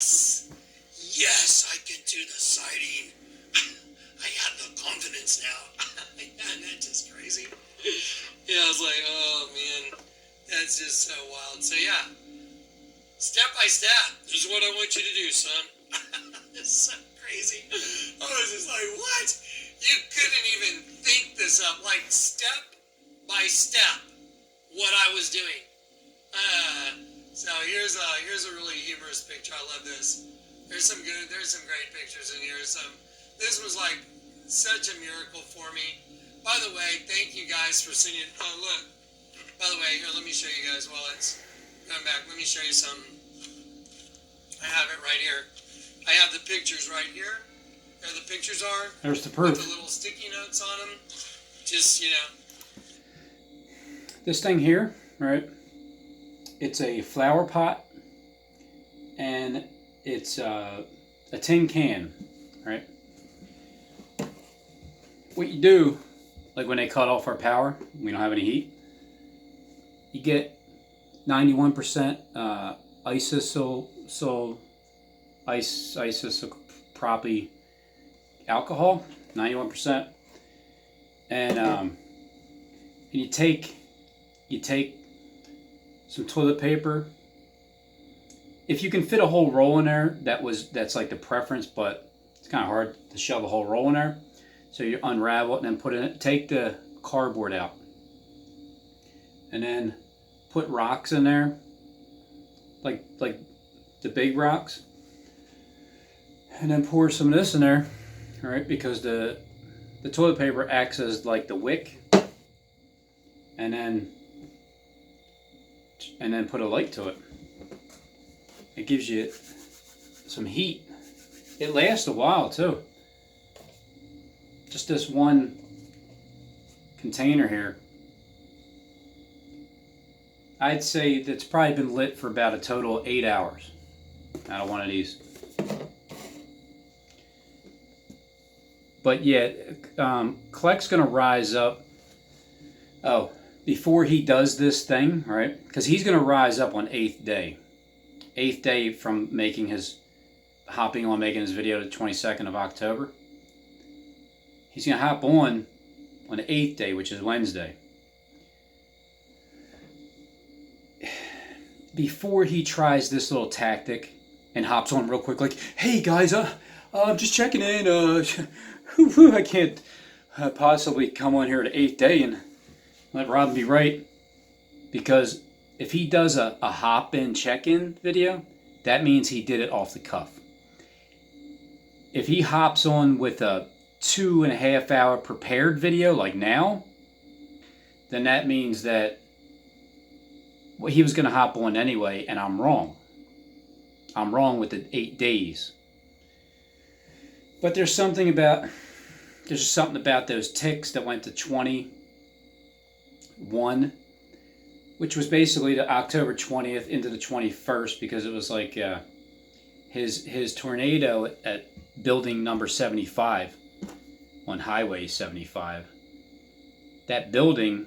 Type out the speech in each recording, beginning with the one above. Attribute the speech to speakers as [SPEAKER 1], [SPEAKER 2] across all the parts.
[SPEAKER 1] Yes, I can do the sighting. I have the confidence now. Isn't that just crazy? Yeah, I was like, oh man, that's just so wild. So yeah, step by step, this is what I want you to do, son. It's so crazy. I was just like, what? You couldn't even think this up, like step by step, what I was doing. So here's a really humorous picture. I love this. There's some great pictures in here. This was like such a miracle for me. By the way, thank you guys for sending. Oh look. By the way, here, let me show you guys while it's coming back. Let me show you something. I have it right here. I have the pictures right here. There the pictures are.
[SPEAKER 2] There's the proof.
[SPEAKER 1] With the little sticky notes on them. Just, you know.
[SPEAKER 2] This thing here, right? It's a flower pot, and it's a tin can, right? What you do, like when they cut off our power, we don't have any heat, you get 91% isopropyl alcohol, 91%, and you take some toilet paper. If you can fit a whole roll in there, that's like the preference, but it's kind of hard to shove a whole roll in there. So you unravel it and then put it in. Take the cardboard out, and then put rocks in there, like the big rocks, and then pour some of this in there. All right, because the toilet paper acts as like the wick, and then put a light to it. It gives you some heat. It lasts a while too. Just this one container here, I'd say that's probably been lit for about a total of 8 hours out of one of these. But yeah, Kleck's gonna rise up. Oh, before he does this thing, right? Because he's gonna rise up on 8th day. 8th day from making his video the 22nd of October. He's gonna hop on the 8th day, which is Wednesday. Before he tries this little tactic and hops on real quick, like, hey guys, I'm just checking in. I can't possibly come on here to 8th day and let Robin be right, because if he does a hop-in check-in video, that means he did it off the cuff. If he hops on with a 2.5 hour prepared video like now, then that means that he was going to hop on anyway, and I'm wrong. I'm wrong with the 8 days. But there's something about those ticks that went to 21, which was basically the October 20th into the 21st, because it was like his tornado at building number 75 on Highway 75. That building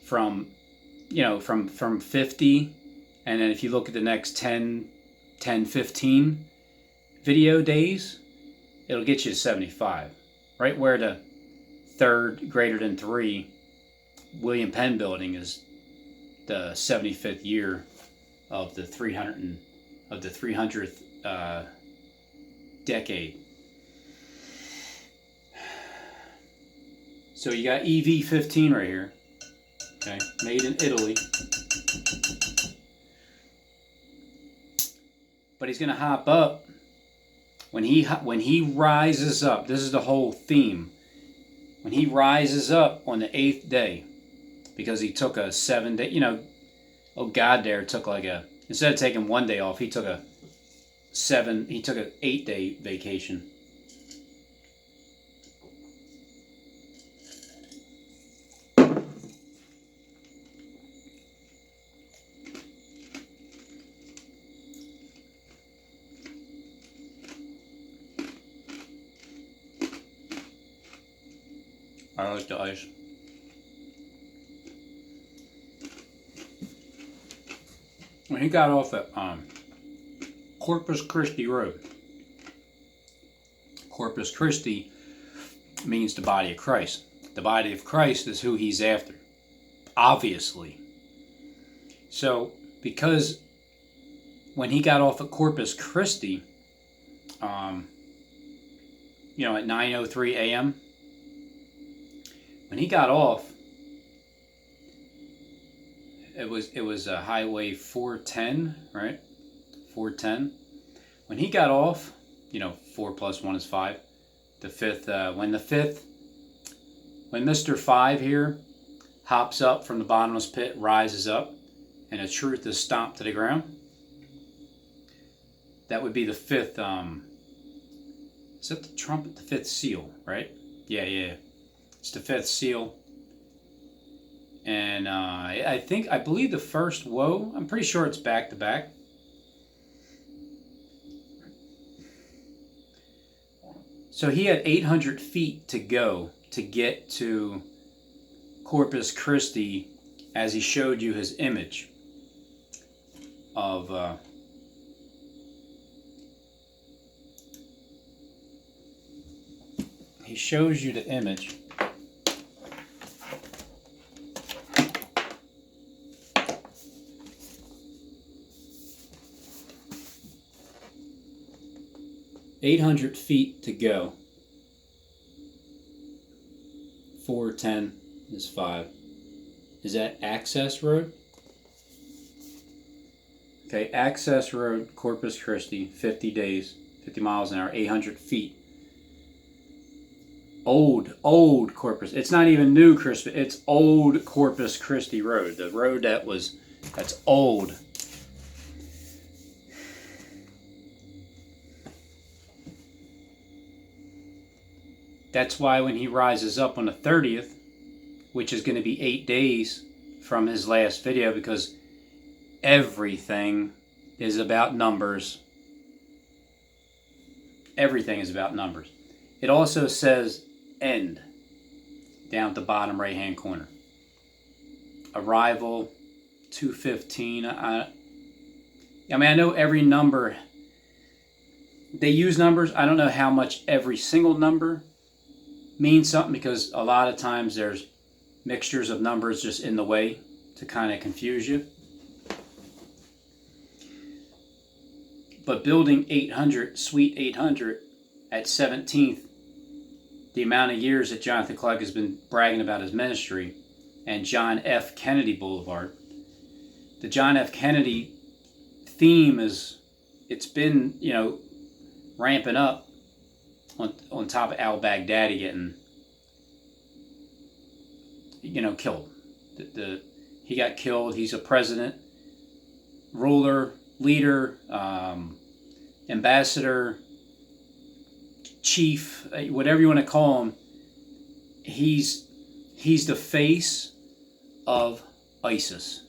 [SPEAKER 2] from 50, and then if you look at the next 10, 15 video days, it'll get you to 75. Right where the third greater than 3 William Penn building is the 75th year of the 300th decade. So you got EV15 right here, okay, made in Italy. But he's gonna hop up when he rises up. This is the whole theme. When he rises up on the 8th day, because he took a 7-day, oh God, took like instead of taking 1 day off, he took an 8-day vacation. I like the ice. When he got off at Corpus Christi Road. Corpus Christi means the body of Christ. The body of Christ is who he's after, obviously. So, because when he got off at Corpus Christi, at 9:03 a.m., when he got off, it was Highway 410, right? 410. When he got off, 4 plus 1 is 5. The fifth, when Mr. 5 here hops up from the bottomless pit, rises up, and the truth is stomped to the ground, that would be the fifth, is that the trumpet? The fifth seal, right? Yeah. It's the fifth seal. And I believe the first woe, I'm pretty sure it's back to back. So he had 800 feet to go to get to Corpus Christi, as he showed you his image of he shows you the image. $800 feet to go. 410 is 5. Is that access road? Okay, access road, Corpus Christi, 50 days, 50 miles an hour, 800 feet. Old Corpus. It's not even new Corpus. It's old Corpus Christi road. The road that's old. That's why when he rises up on the 30th, which is going to be 8 days from his last video, because everything is about numbers. Everything is about numbers. It also says end down at the bottom right hand corner. Arrival 2:15. I know every number. They use numbers. I don't know how much every single number means something, because a lot of times there's mixtures of numbers just in the way to kind of confuse you. But building 800, Suite 800 at 17th, the amount of years that Jonathan Clegg has been bragging about his ministry, and John F. Kennedy Boulevard. The John F. Kennedy theme it's been, ramping up on top of al-Baghdadi getting, killed. He got killed. He's a president, ruler, leader, ambassador, chief, whatever you want to call him. He's the face of ISIS.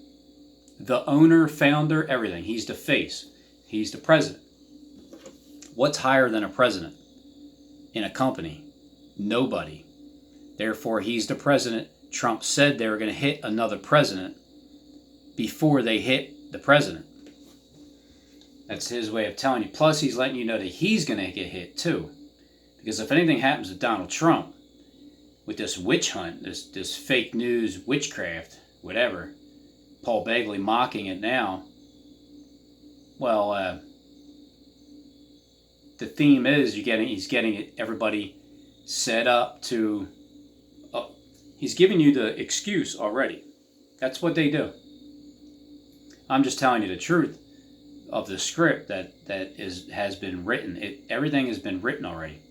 [SPEAKER 2] The owner, founder, everything. He's the face. He's the president. What's higher than a president in a company? Nobody. Therefore, he's the president. Trump said they were going to hit another president before they hit the president. That's his way of telling you. Plus, he's letting you know that he's going to get hit too. Because if anything happens to Donald Trump with this witch hunt, this fake news, witchcraft, whatever, Paul Begley mocking it now, well, the theme is he's getting everybody set up to, he's giving you the excuse already. That's what they do. I'm just telling you the truth of the script that has been written. Everything has been written already.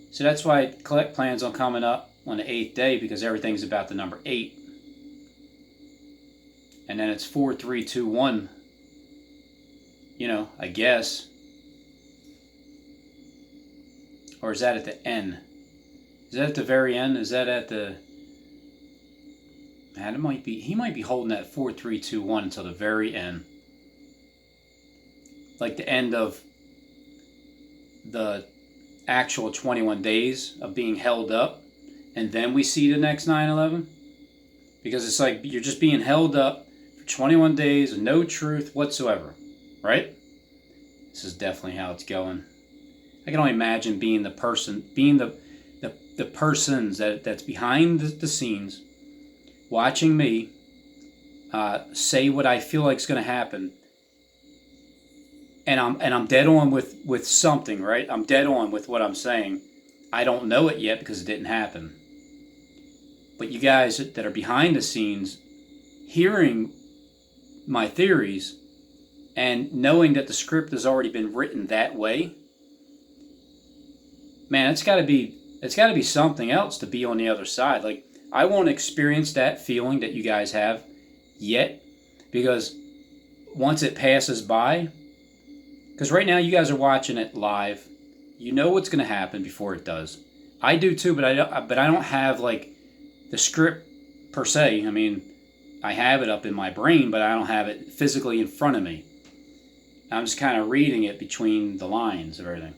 [SPEAKER 2] So that's why Collect plans on coming up on the 8th day, because everything's about the number 8. And then it's 4, 3, 2, 1. I guess. Or is that at the end? Is that at the very end? Is that at the... Man, he might be holding that 4, 3, 2, 1 until the very end. Like the end of the actual 21 days of being held up, and then we see the next 9/11. Because it's like you're just being held up for for 21 days, no truth whatsoever, right? This is definitely how it's going. I can only imagine being the person, being the persons that's behind the scenes, watching me say what I feel like is going to happen, and I'm dead on with something, right? I'm dead on with what I'm saying. I don't know it yet because it didn't happen. But you guys that are behind the scenes, hearing my theories and knowing that the script has already been written that way, man, it's got to be something else to be on the other side. Like, I won't experience that feeling that you guys have yet, because once it passes by, because right now you guys are watching it live, you know what's going to happen before it does. I do too, but I don't have like the script per se. I mean, I have it up in my brain, but I don't have it physically in front of me. I'm just kind of reading it between the lines of everything.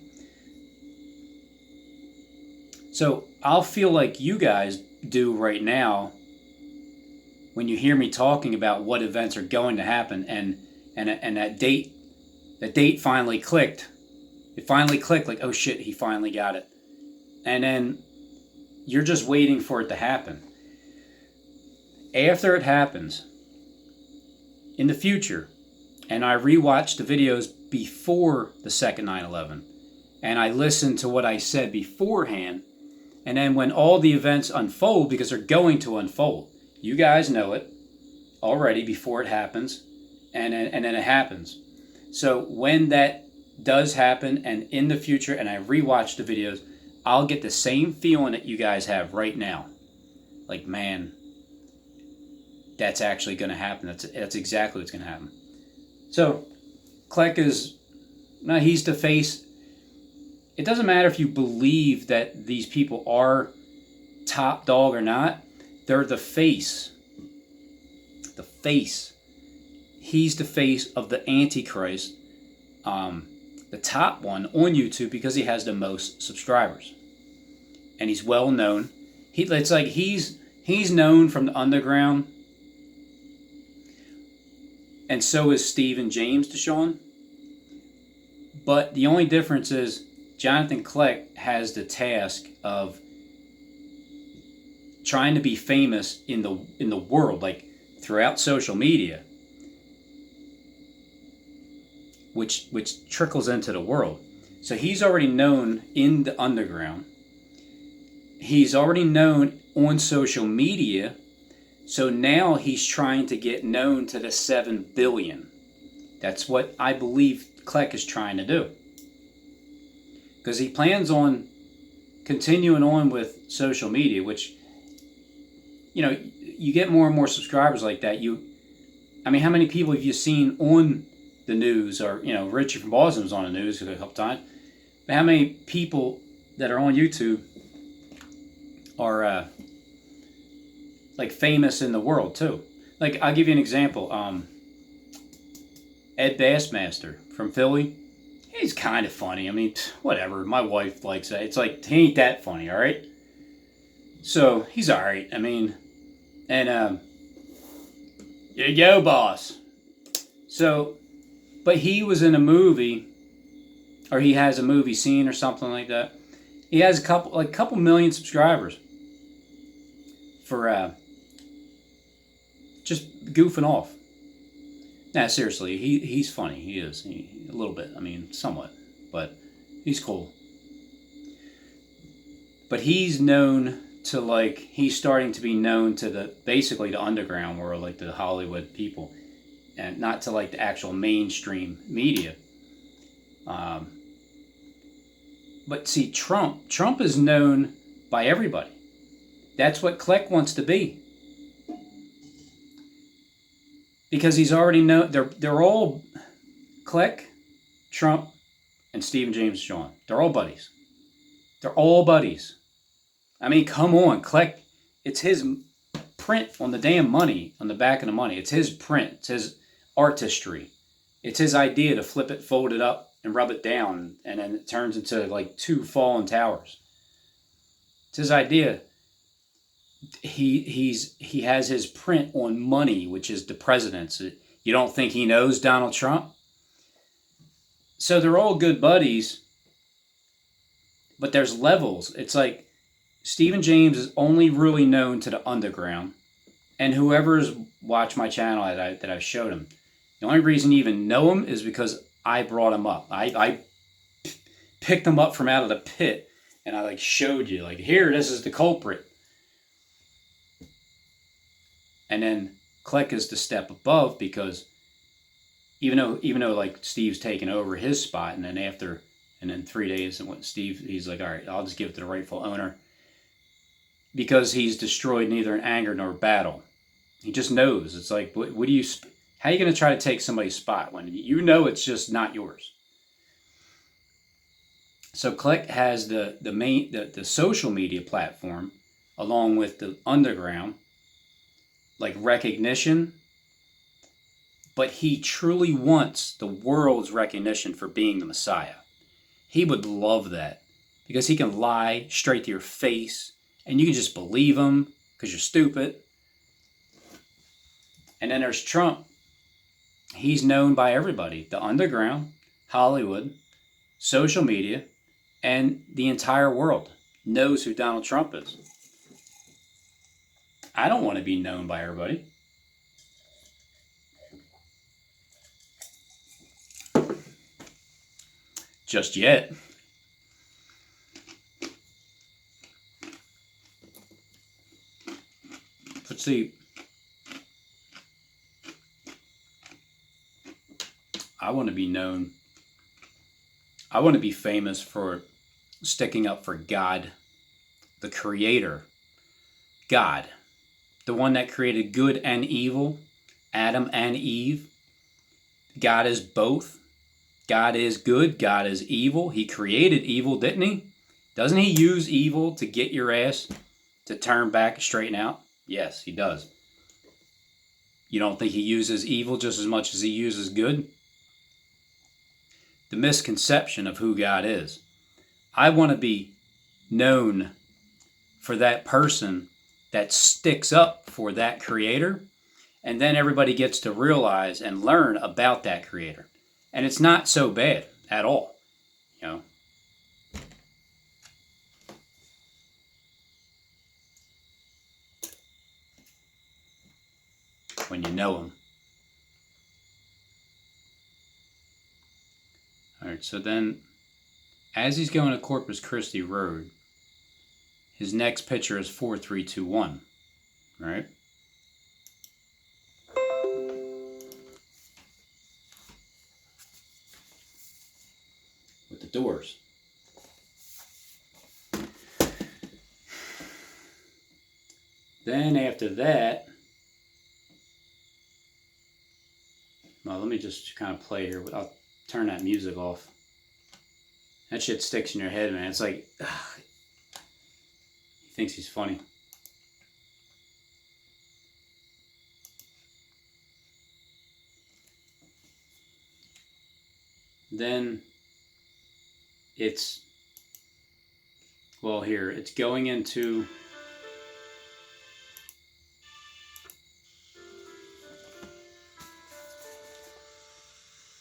[SPEAKER 2] So I'll feel like you guys do right now when you hear me talking about what events are going to happen, and that date finally clicked. It finally clicked, like, oh shit, he finally got it. And then you're just waiting for it to happen. After it happens, in the future, and I rewatched the videos before the second 9/11, and I listened to what I said beforehand, and then when all the events unfold, because they're going to unfold, you guys know it already before it happens, and then it happens. So when that does happen, and in the future, and I rewatch the videos, I'll get the same feeling that you guys have right now. Like, man, that's actually going to happen. That's exactly what's going to happen. So, Kleck he's the face. It doesn't matter if you believe that these people are top dog or not. They're the face. The face. He's the face of the Antichrist. The top one on YouTube, because he has the most subscribers. And he's well known. It's like he's known from the underground. And so is Stephen James TnkGvn. But the only difference is Jonathan Kleck has the task of trying to be famous in the world, like throughout social media, which trickles into the world. So he's already known in the underground. He's already known on social media. So now he's trying to get known to the 7 billion. That's what I believe Kleck is trying to do. Because he plans on continuing on with social media, which, you know, you get more and more subscribers like that. I mean, how many people have you seen on the news? Or, you know, Richard from Boston was on the news a couple times. But how many people that are on YouTube are like famous in the world too? Like, I'll give you an example. Ed Bassmaster from Philly. He's kind of funny. I mean, whatever. My wife likes that. It's like, he ain't that funny, all right? So he's all right. I mean, and yo, boss. So, but he was in a movie, or he has a movie scene or something like that. He has a couple million subscribers for just goofing off. Nah, seriously, he's funny. He is. A little bit. I mean, somewhat. But he's cool. But he's known to, like, he's starting to be known to basically the underground world, like the Hollywood people, and not to like the actual mainstream media. But see, Trump is known by everybody. That's what Kleck wants to be. Because he's already known, they're all, Kleck, Trump, and Stephen James TnkGvn. They're all buddies. They're all buddies. I mean, come on, Kleck. It's his print on the damn money, on the back of the money. It's his print. It's his artistry. It's his idea to flip it, fold it up, and rub it down, and then it turns into like 2 fallen towers. It's his idea. he has his print on money, which is the president's. You don't think he knows Donald Trump? So they're all good buddies, but there's levels. It's like Stephen James is only really known to the underground, and whoever's watched my channel that I showed him, the only reason you even know him is because I brought him up. I picked him up from out of the pit, and I like showed you, like, here, this is the culprit. And then Click is the step above, because even though like Steve's taken over his spot, and then 3 days, and he's like, all right, I'll just give it to the rightful owner, because he's destroyed neither in anger nor battle. He just knows. It's like, how are you going to try to take somebody's spot when you know it's just not yours? So Click has the social media platform, along with the underground, like recognition, but he truly wants the world's recognition for being the Messiah. He would love that, because he can lie straight to your face and you can just believe him because you're stupid. And then there's Trump. He's known by everybody, the underground, Hollywood, social media, and the entire world knows who Donald Trump is. I don't want to be known by everybody. Just yet. Let's see. I want to be known. I want to be famous for sticking up for God, the Creator. God, the one that created good and evil, Adam and Eve. God is both. God is good, God is evil. He created evil, didn't he? Doesn't he use evil to get your ass to turn back and straighten out? Yes, he does. You don't think he uses evil just as much as he uses good? The misconception of who God is. I want to be known for that person that sticks up for that Creator, and then everybody gets to realize and learn about that Creator. And it's not so bad at all, you know. When you know him. All right, so then as he's going to Corpus Christi Road, his next picture is 4321, right? With the doors. Then after that, well, let me just kind of play here. I'll turn that music off. That shit sticks in your head, man. It's like, he thinks he's funny. Then it's, well, here, it's going into,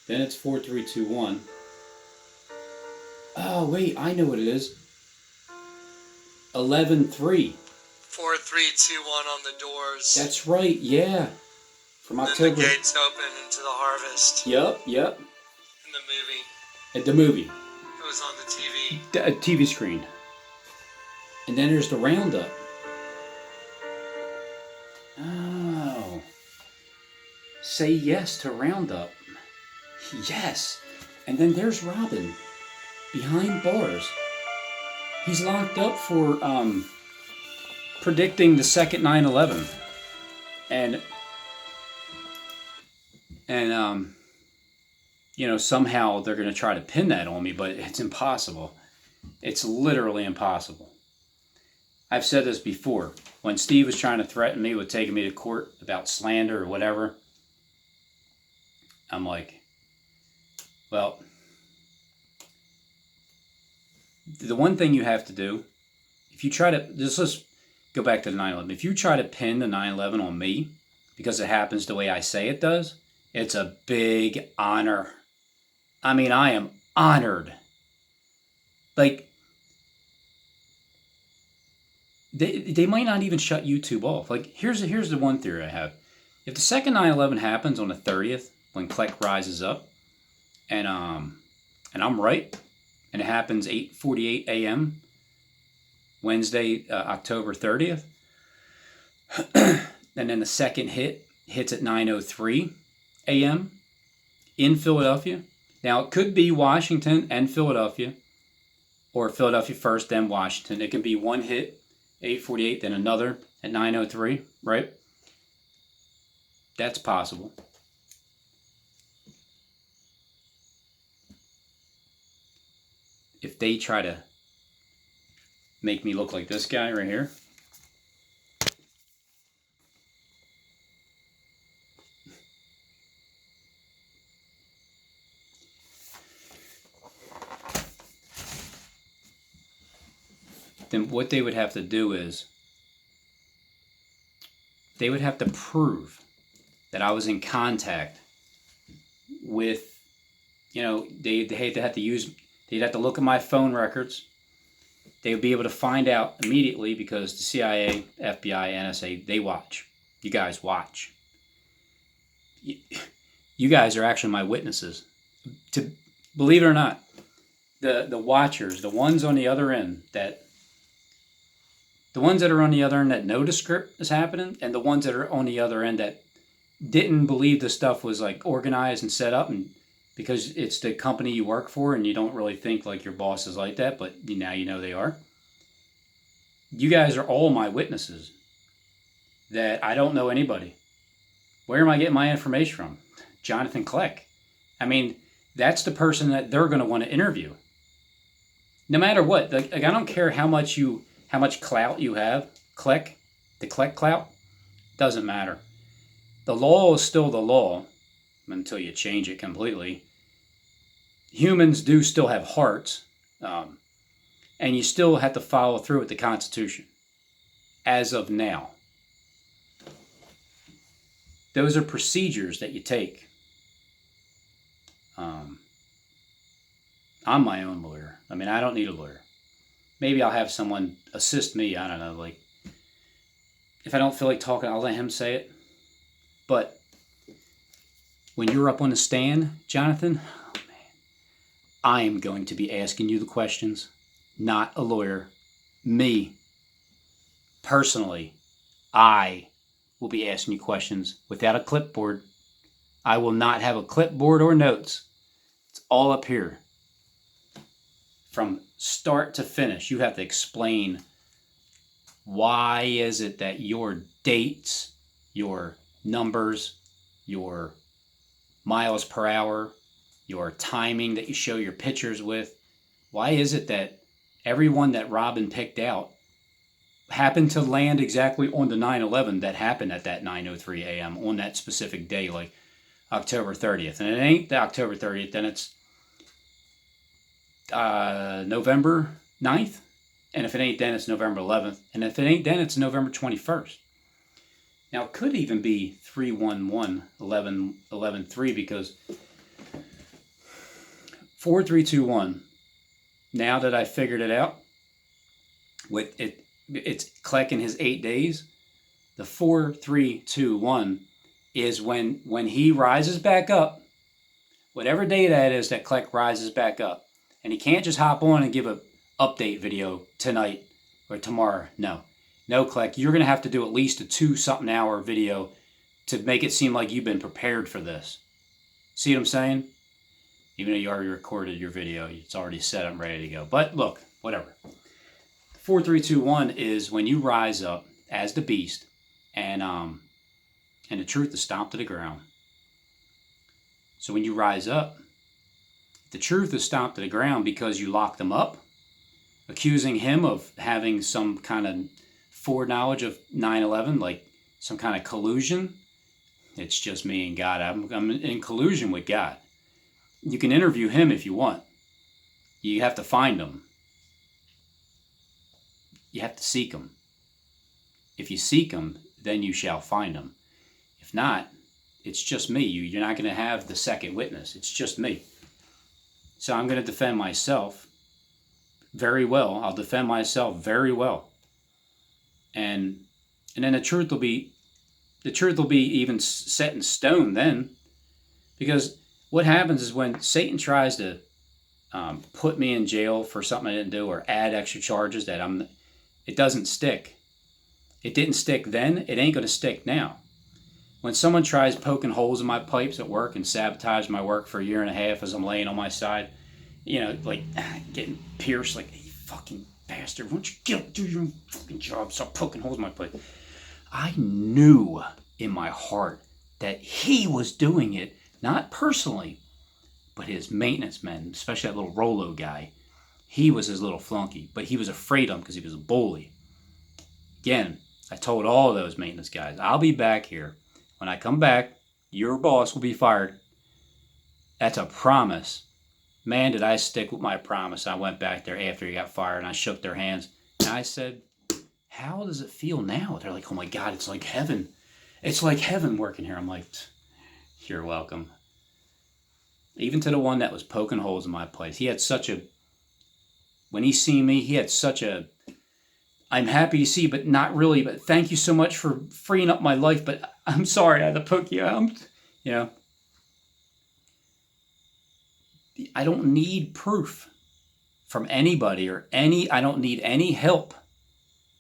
[SPEAKER 2] then it's 4321. Oh, wait, I know what it is. 11-3.
[SPEAKER 1] 4321 on the doors.
[SPEAKER 2] That's right, yeah. From October.
[SPEAKER 1] Then the gates open into the harvest.
[SPEAKER 2] Yep.
[SPEAKER 1] In the movie.
[SPEAKER 2] At the movie.
[SPEAKER 1] It was on the TV.
[SPEAKER 2] TV screen. And then there's the roundup. Oh. Say yes to roundup. Yes. And then there's Robin. Behind bars. He's locked up for predicting the second 9/11. And you know, somehow they're going to try to pin that on me, but it's impossible. It's literally impossible. I've said this before. When Steve was trying to threaten me with taking me to court about slander or whatever, I'm like, well, the one thing you have to do, if you try to, just go back to the 9/11. If you try to pin the 9/11 on me because it happens the way I say it does, it's a big honor. I mean, I am honored. Like, they might not even shut YouTube off. Like, here's the one theory I have. If the second 9/11 happens on the 30th, when Kleck rises up, and I'm right, and it happens 8:48 a.m. Wednesday, October 30th, and then the second hits at 9:03 a.m. in Philadelphia. Now, it could be Washington and Philadelphia, or Philadelphia first, then Washington. It can be one hit, 8:48, then another at 9:03, right? That's possible. If they try to make me look like this guy right here, then what they would have to do is they would have to prove that I was in contact with, they'd have to look at my phone records. They would be able to find out immediately because the CIA, FBI, NSA, they watch. You guys watch. You guys are actually my witnesses. To believe it or not, the watchers, the ones on the other end that know the script is happening, and the ones that are on the other end that didn't believe the stuff was like organized and set up, and because it's the company you work for and you don't really think like your boss is like that, but now you know they are. You guys are all my witnesses that I don't know anybody. Where am I getting my information from? Jonathan Kleck. I mean, that's the person that they're going to want to interview. No matter what. Like I don't care how much clout you have. Kleck, the Kleck clout, doesn't matter. The law is still the law until you change it completely. Humans do still have hearts, and you still have to follow through with the Constitution as of now. Those are procedures that you take. I'm my own lawyer. I mean, I don't need a lawyer. Maybe I'll have someone assist me. I don't know. Like, if I don't feel like talking, I'll let him say it. But when you're up on the stand, Jonathan, oh man, I am going to be asking you the questions, not a lawyer. Me, personally, I will be asking you questions without a clipboard. I will not have a clipboard or notes. It's all up here. From start to finish, you have to explain why is it that your dates, your numbers, your miles per hour, your timing that you show your pictures with, why is it that everyone that Robin picked out happened to land exactly on the 9/11 that happened at that 9:03 a.m. on that specific day, like October 30th. And it ain't the October 30th, then it's November 9th. And if it ain't then, it's November 11th. And if it ain't then, it's November 21st. Now, it could even be 3/11/11/3 because 4/3/2/1, now that I figured it out, with it's Kleck in his 8 days. The 4/3/2/1 is when he rises back up, whatever day that is that Kleck rises back up. And he can't just hop on and give an update video tonight or tomorrow. No, Kleck, you're going to have to do at least a 2-something hour video to make it seem like you've been prepared for this. See what I'm saying? Even though you already recorded your video, it's already set up, ready to go. But look, whatever. 4/3/2/1 is when you rise up as the beast, and the truth is stomped to the ground. So when you rise up, the truth is stomped to the ground because you locked him up, accusing him of having some kind of foreknowledge of 9/11, like some kind of collusion. It's just me and God. I'm in collusion with God. You can interview him if you want. You have to find him. You have to seek him. If you seek him, then you shall find him. If not, it's just me. You're not going to have the second witness. It's just me. So I'm going to defend myself very well. I'll defend myself very well. And then the truth will be even set in stone then. Because what happens is when Satan tries to put me in jail for something I didn't do or add extra charges it doesn't stick. It didn't stick then. It ain't going to stick now. When someone tries poking holes in my pipes at work and sabotage my work for a year and a half as I'm laying on my side, like getting pierced, like, hey, fucking bastard, why don't you get up, do your own fucking job, stop poking holes in my pipe. I knew in my heart that he was doing it, not personally, but his maintenance men, especially that little Rolo guy. He was his little flunky, but he was afraid of him because he was a bully. Again, I told all those maintenance guys, I'll be back here. When I come back, your boss will be fired. That's a promise. Man, did I stick with my promise. I went back there after he got fired and I shook their hands. And I said, how does it feel now? They're like, oh my God, it's like heaven. It's like heaven working here. I'm like, you're welcome. Even to the one that was poking holes in my place. When he seen me, he had such a, I'm happy to see you, but not really. But thank you so much for freeing up my life. But I'm sorry I had to poke you out. I don't need proof from anybody I don't need any help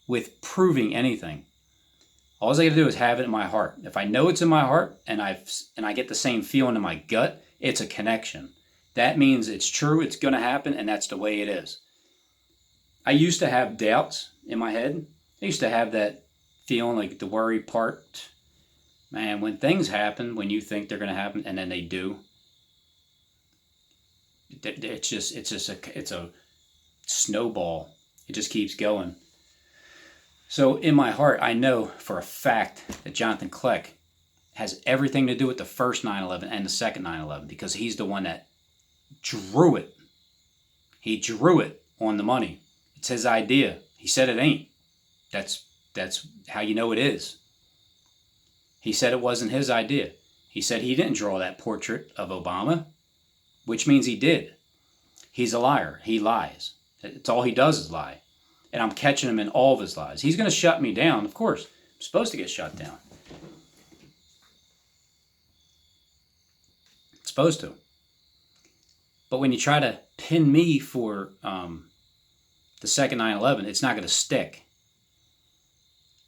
[SPEAKER 2] with proving anything. All I got to do is have it in my heart. If I know it's in my heart and I get the same feeling in my gut, it's a connection. That means it's true, it's going to happen, and that's the way it is. I used to have doubts in my head. I used to have that feeling, like the worry part. Man, when things happen, when you think they're going to happen, and then they do, it's a snowball. It just keeps going. So in my heart, I know for a fact that Jonathan Kleck has everything to do with the first 9/11 and the second 9/11 because he's the one that drew it. He drew it on the money. It's his idea. He said it ain't. That's how you know it is. He said it wasn't his idea. He said he didn't draw that portrait of Obama, which means he did. He's a liar. He lies. It's all he does is lie. And I'm catching him in all of his lies. He's going to shut me down, of course. I'm supposed to get shut down. Supposed to. But when you try to pin me for the second 9/11, it's not going to stick.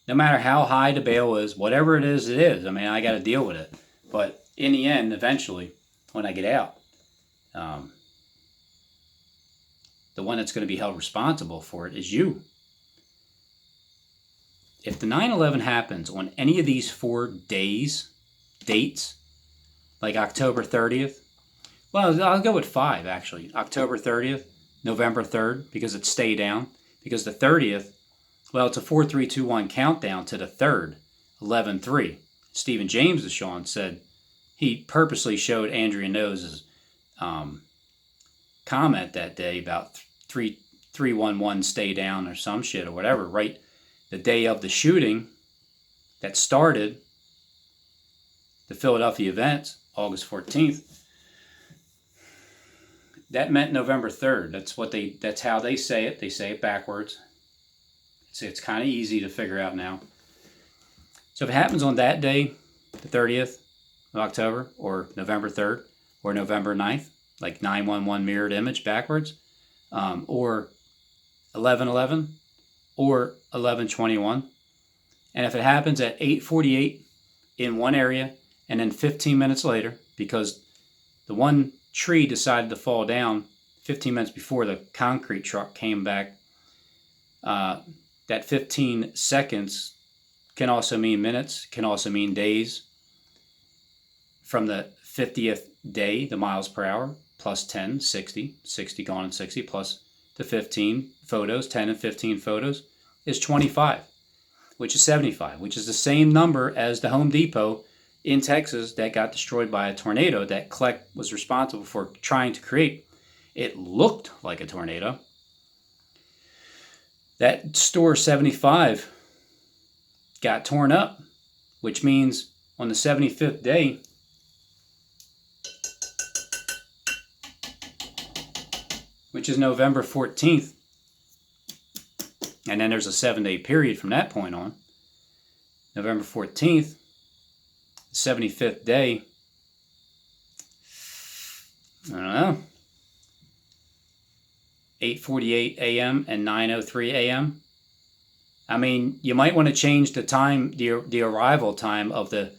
[SPEAKER 2] No matter how high the bail is, whatever it is, it is. I mean, I got to deal with it. But in the end, eventually, when I get out, the one that's going to be held responsible for it is you. If the 9/11 happens on any of these 4 dates, like October 30th, well, I'll go with 5 actually. October 30th, November 3rd, because it's stay down. Because the 30th, well, it's a 4, 3, 2, 1 countdown to the 3rd, 11/3. Stephen James, as Sean said, he purposely showed Andrea Nose's comment that day about 311 stay down or some shit or whatever, right? The day of the shooting that started the Philadelphia events, August 14th, that meant November 3rd. That's how they say it. They say it backwards. It's kind of easy to figure out now. So if it happens on that day, the 30th of October, or November 3rd, or November 9th, like 911 mirrored image backwards, or 11/11, or 11/21, and if it happens at 8:48 in one area, and then 15 minutes later, because the one tree decided to fall down 15 minutes before the concrete truck came back, that 15 seconds can also mean minutes, can also mean days. From the 50th day, the miles per hour, plus 10, 60, 60 gone and 60, plus the 15 photos, 10 and 15 photos, is 25, which is 75, which is the same number as the Home Depot in Texas that got destroyed by a tornado that Kleck was responsible for trying to create. It looked like a tornado. That store 75 got torn up, which means on the 75th day, which is November 14th, and then there's a 7-day period from that point on. November 14th, 75th day, I don't know, 8:48 a.m. and 9:03 a.m. I mean, you might want to change the time, the arrival time of the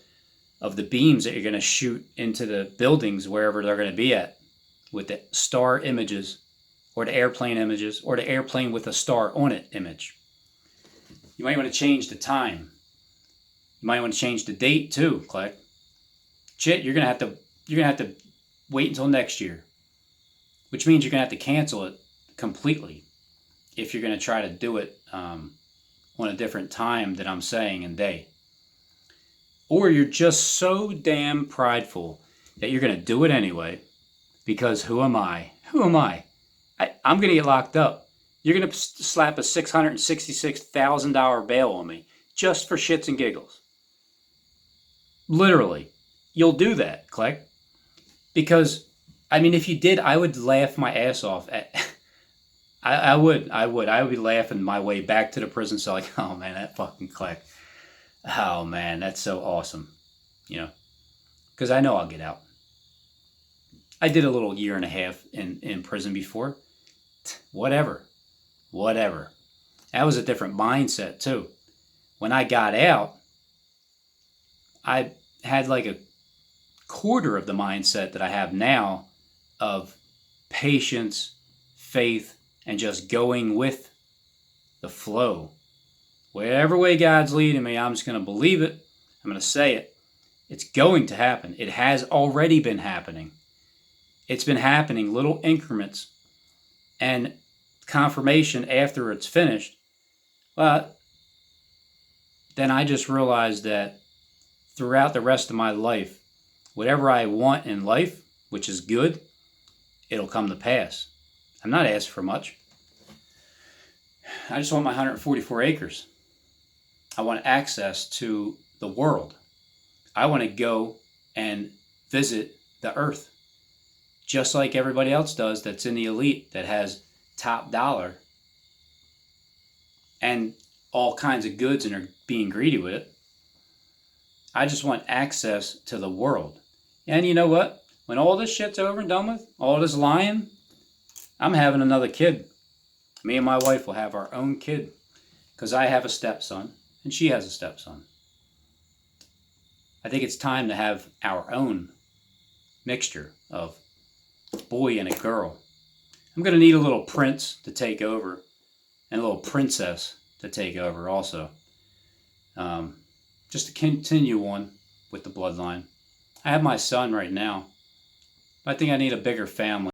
[SPEAKER 2] beams that you're going to shoot into the buildings wherever they're going to be at, with the star images, or the airplane images, or the airplane with a star on it image. You might want to change the time. You might want to change the date too, Click. Shit, you're gonna have to wait until next year, which means you're gonna have to cancel it completely if you're gonna try to do it on a different time that I'm saying and day. Or you're just so damn prideful that you're gonna do it anyway, because who am I? Who am I? I'm gonna get locked up. You're gonna slap a $666,000 bail on me just for shits and giggles. Literally, you'll do that, Click. Because, I mean, if you did, I would laugh my ass off. I would be laughing my way back to the prison cell like, oh man, that fucking Click. Oh man, that's so awesome. You know, because I know I'll get out. I did a little 1.5 years in prison before. Whatever. That was a different mindset too. When I got out, I had like a quarter of the mindset that I have now of patience, faith, and just going with the flow. Whatever way God's leading me, I'm just going to believe it. I'm going to say it. It's going to happen. It has already been happening. It's been happening, little increments, and confirmation after it's finished. Well, then I just realized that throughout the rest of my life, whatever I want in life, which is good, it'll come to pass. I'm not asking for much. I just want my 144 acres. I want access to the world. I want to go and visit the earth, just like everybody else does that's in the elite that has top dollar and all kinds of goods and are being greedy with it. I just want access to the world. And you know what? When all this shit's over and done with, all this lying, I'm having another kid. Me and my wife will have our own kid, because I have a stepson and she has a stepson. I think it's time to have our own mixture of boy and a girl. I'm going to need a little prince to take over and a little princess to take over also. Just to continue on with the bloodline. I have my son right now. I think I need a bigger family.